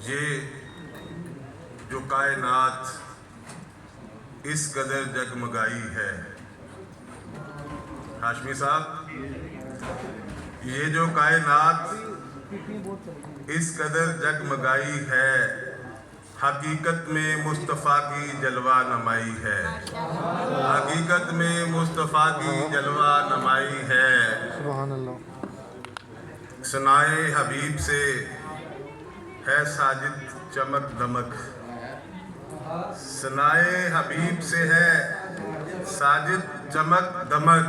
یہ جو کائنات اس قدر جگمگائی ہے، ہاشمی صاحب، یہ جو کائنات اس قدر جگمگائی ہے، حقیقت میں مصطفیٰ کی جلوہ نمائی ہے، حقیقت میں مصطفیٰ کی جلوہ نمائی ہے۔ سبحان اللہ۔ ثنائے حبیب سے ہے ساجد چمک دمک، ثنائے حبیب سے ہے ساجد چمک دمک،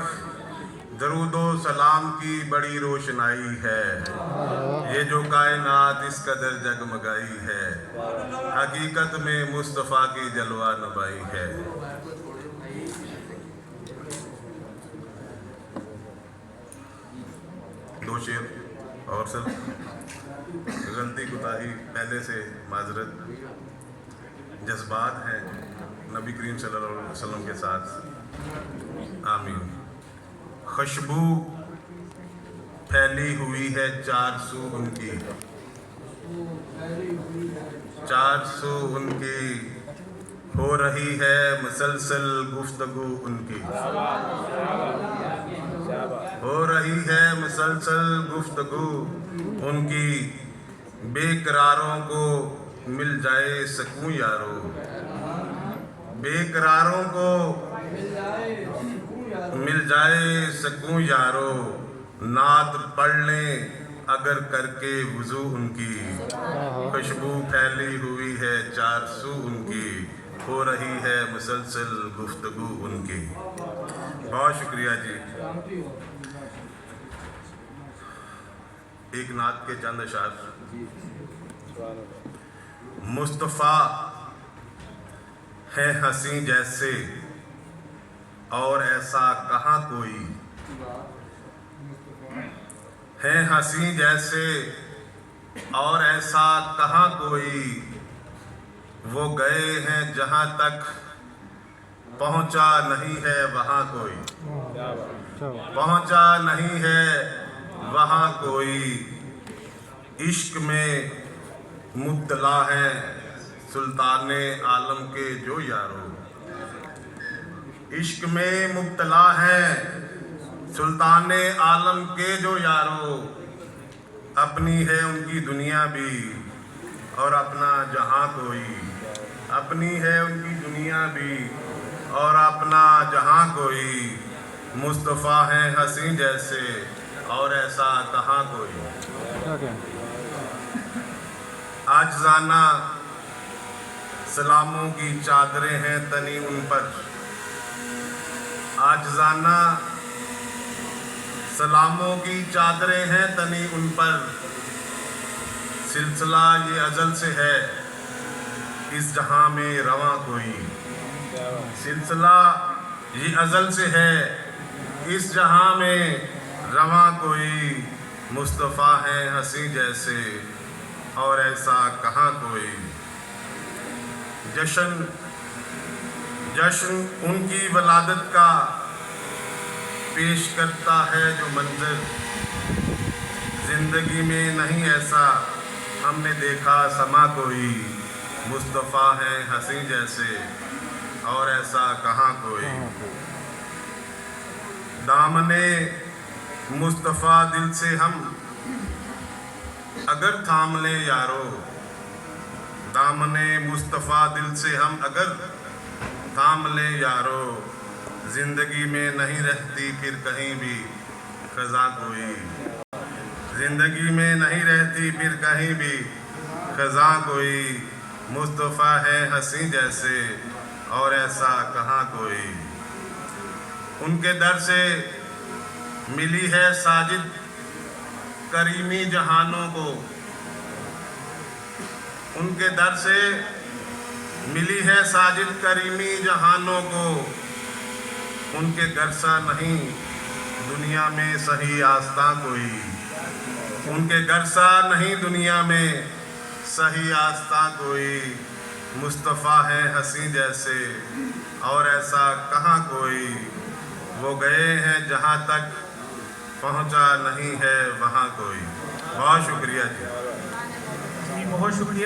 درود و سلام کی بڑی روشنائی ہے۔ یہ جو کائنات اس قدر جگمگائی ہے، حقیقت میں مصطفیٰ کی جلوہ نمائی ہے۔ دو شعر اور سر غلطی کوتاہی پہلے سے معذرت، جذبات ہیں نبی کریم صلی اللہ علیہ وسلم کے ساتھ، آمین۔ خوشبو پھیلی ہوئی ہے چار سو ان کی، چار سو ان کی، ہو رہی ہے مسلسل گفتگو ان کی، ہو رہی ہے مسلسل گفتگو ان کی، بے قراروں کو مل جائے سکون یارو، بے قراروں کو مل جائے سکون یارو، نعت پڑھ لیں اگر کر کے وضو ان کی، خوشبو پھیلی ہوئی ہے چار سو ان کی، ہو رہی ہے مسلسل گفتگو ان کی۔ بہت شکریہ جی۔ ایک نعت کے چند اشعار۔ مصطفیٰ ہے ہنسی جیسے اور ایسا کہاں کوئی، ہے ہنسی جیسے اور ایسا کہاں کوئی، وہ گئے ہیں جہاں تک پہنچا نہیں ہے وہاں کوئی، پہنچا نہیں ہے وہاں کوئی، عشق میں مبتلا ہے سلطان عالم کے جو یارو، عشق میں مبتلا ہے سلطان عالم کے جو یارو، اپنی ہے ان کی دنیا بھی اور اپنا جہاں کوئی، اپنی ہے ان کی دنیا بھی اور اپنا جہاں کوئی، مصطفیٰ ہیں ہنسی جیسے اور ایسا کہاں کوئی۔ عاجزانہ سلاموں کی چادریں ہیں تنی ان پر، عاجزانہ سلاموں کی چادریں ہیں تنی ان پر، سلسلہ یہ ازل سے ہے اس جہاں میں رواں کوئی، سلسلہ یہ ازل سے ہے اس جہاں میں رواں کوئی، مصطفیٰ ہیں ہنسی جیسے اور ایسا کہاں کوئی، جشن ان کی ولادت کا پیش کرتا ہے جو منظر، زندگی میں نہیں ایسا ہم نے دیکھا سما کوئی، مصطفیٰ ہیں ہنسی جیسے اور ایسا کہاں کوئی، دامنے مصطفیٰ دل سے ہم اگر تھام لیں یارو، دامنے مصطفیٰ دل سے ہم اگر تھام لیں یارو، زندگی میں نہیں رہتی پھر کہیں بھی خزاں کوئی، زندگی میں نہیں رہتی پھر کہیں بھی خزاں کوئی، مصطفیٰ ہے ہنسی جیسے اور ایسا کہاں کوئی، ان کے در سے ملی ہے ساجد کریمی جہانوں کو، ان کے در سے ملی ہے ساجد کریمی جہانوں کو، ان کے گھر سا نہیں دنیا میں صحیح آستاں کوئی، ان کے گھر سا نہیں دنیا میں صحیح آستاں کوئی، مصطفیٰ ہے ہنسی جیسے اور ایسا کہاں کوئی، وہ گئے ہیں جہاں تک پہنچا نہیں ہے وہاں کوئی۔ بہت شکریہ جی، بہت شکریہ۔